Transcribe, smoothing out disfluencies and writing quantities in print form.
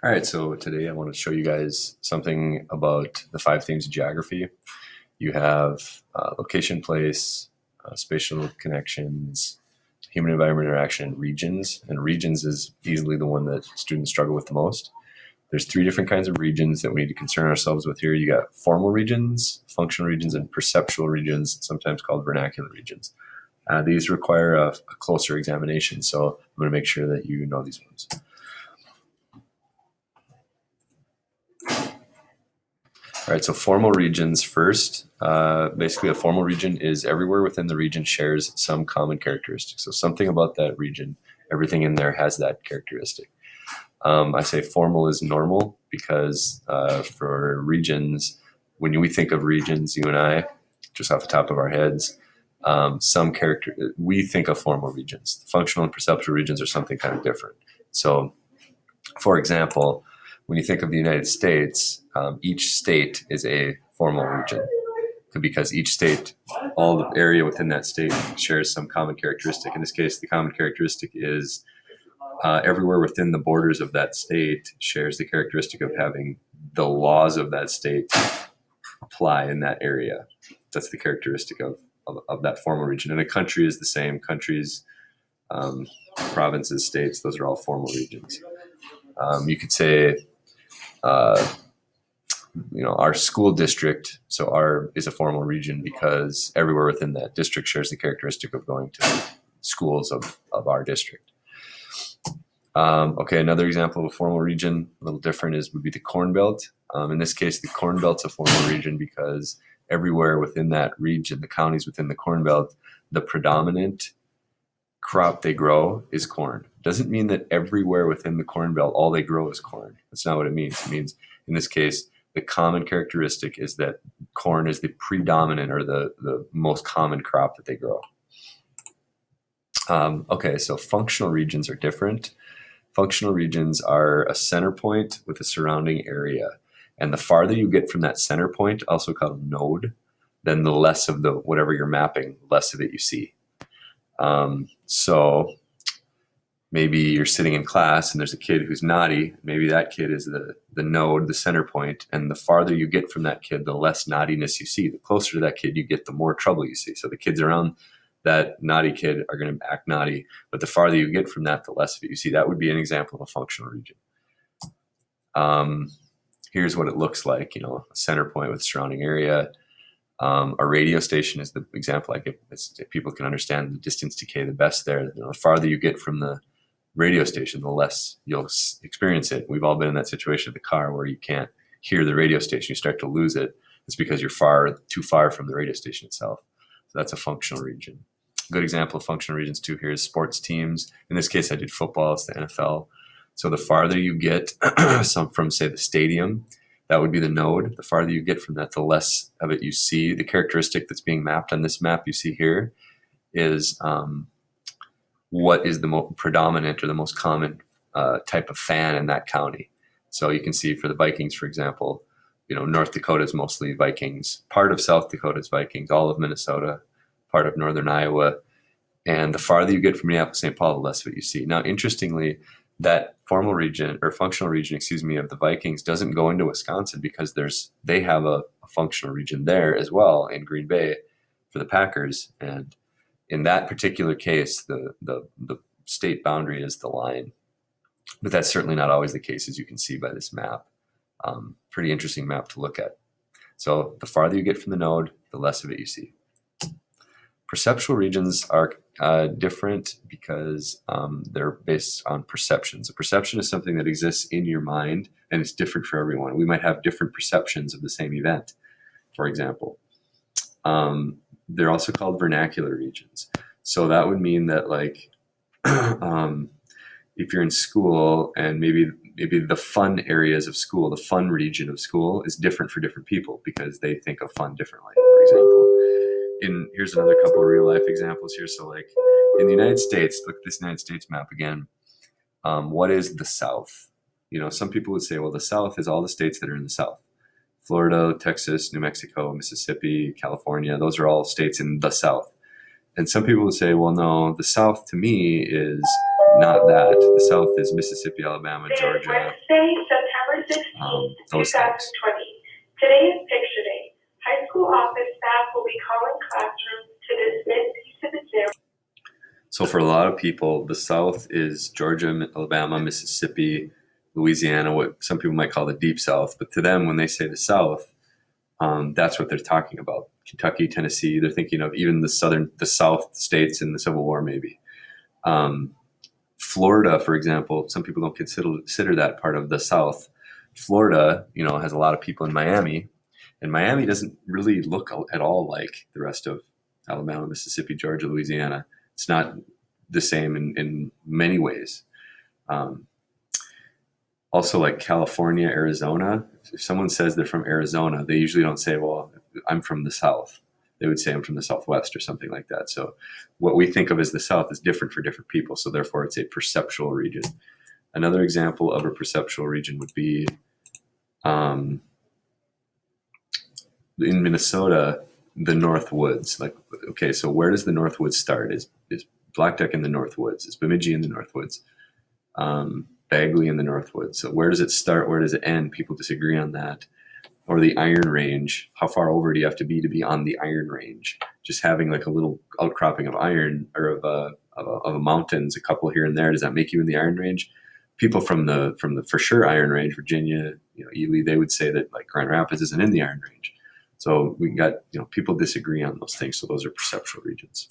All right, so today I want to show you guys something about the five themes of geography. You have location, place, spatial connections, human environment interaction, and regions. And regions is easily the one that students struggle with the most. There's three different kinds of regions that we need to concern ourselves with here. You got formal regions, functional regions, and perceptual regions, sometimes called vernacular regions. These require a closer examination, so I'm going to make sure that you know these ones. All right, so formal regions first. Basically, a formal region is everywhere within the region shares some common characteristic. So something about that region, everything in there has that characteristic. I say formal is normal because for regions, when we think of regions, you and I, just off the top of our heads, we think of formal regions. Functional and perceptual regions are something kind of different. So, for example, when you think of the United States, each state is a formal region because each state, all the area within that state shares some common characteristic. In this case, the common characteristic is everywhere within the borders of that state shares the characteristic of having the laws of that state apply in that area. That's the characteristic of that formal region. And a country is the same. Countries, provinces, states, those are all formal regions. You could say, our school district, is a formal region because everywhere within that district shares the characteristic of going to schools of our district. Another example of a formal region, a little different, would be the Corn Belt. In this case, the Corn Belt's a formal region because everywhere within that region, the counties within the Corn Belt, the predominant crop they grow is corn. Doesn't mean that everywhere within the Corn Belt all they grow is corn. That's not what it means. It means, in this case, the common characteristic is that corn is the predominant or the most common crop that they grow. So functional regions are different. Functional regions are a center point with a surrounding area. And the farther you get from that center point, also called node, then the less of the whatever you're mapping, less of it you see. So maybe you're sitting in class and there's a kid who's naughty. Maybe that kid is the node, the center point. And the farther you get from that kid, the less naughtiness you see. The closer to that kid you get, the more trouble you see. So the kids around that naughty kid are going to act naughty. But the farther you get from that, the less of it you see. That would be an example of a functional region. Here's what it looks like, a center point with surrounding area. A radio station is the example I give. People can understand the distance decay the best there. The farther you get from the radio station, the less you'll experience it. We've all been in that situation in the car where you can't hear the radio station. You start to lose it. It's because you're too far from the radio station itself. So that's a functional region. A good example of functional regions too here is sports teams. In this case, I did football. It's the NFL. So the farther you get from, say, the stadium, that would be the node. The farther you get from that, the less of it you see. The characteristic that's being mapped on this map you see here is what is the most predominant or the most common type of fan in that county. So you can see for the Vikings, for example, North Dakota is mostly Vikings. Part of South Dakota is Vikings. All of Minnesota, part of northern Iowa. And the farther you get from Minneapolis, St. Paul, the less of it you see. Now, interestingly, that formal region or functional region, of the Vikings doesn't go into Wisconsin because they have a functional region there as well in Green Bay for the Packers. And in that particular case, the state boundary is the line. But that's certainly not always the case, as you can see by this map. Pretty interesting map to look at. So the farther you get from the node, the less of it you see. Perceptual regions are different because they're based on perceptions. A perception is something that exists in your mind, and it's different for everyone. We might have different perceptions of the same event, for example. They're also called vernacular regions. So that would mean that, if you're in school and maybe the fun areas of school, the fun region of school is different for different people because they think of fun differently, for example. Here's another couple of real life examples here. So in the United States, look at this United States map again. What is the South? Some people would say, well, the South is all the states that are in the South. Florida, Texas, New Mexico, Mississippi, California, those are all states in the South. And some people would say, well, no, the South to me is not that. The South is Mississippi, Alabama, Today is Georgia, Wednesday, September 16th, those things. 2020. Today is picture day. High school office staff will be calling classrooms to dismiss Exhibit 0. So for a lot of people, the South is Georgia, Alabama, Mississippi, Louisiana, what some people might call the Deep South. But to them, when they say the South, that's what they're talking about. Kentucky, Tennessee, they're thinking of even the South states in the Civil War, maybe. Florida, for example, some people don't consider that part of the South. Florida, has a lot of people in Miami, and Miami doesn't really look at all like the rest of Alabama, Mississippi, Georgia, Louisiana. It's not the same in many ways. Also, like California, Arizona, if someone says they're from Arizona, they usually don't say, well, I'm from the South. They would say I'm from the Southwest or something like that. So what we think of as the South is different for different people. So therefore, it's a perceptual region. Another example of a perceptual region would be in Minnesota, the North Woods. Like, okay, so where does the North Woods start? Is Black Duck in the North Woods? Is Bemidji in the North Woods? Bagley in the North Woods. So where does it start? Where does it end? People disagree on that. Or the Iron Range. How far over do you have to be on the Iron Range? Just having like a little outcropping of iron or of a mountains, a couple here and there, does that make you in the Iron Range? People from the for sure Iron Range, Virginia, Ely, they would say that like Grand Rapids isn't in the Iron Range. So we got people disagree on those things. So those are perceptual regions.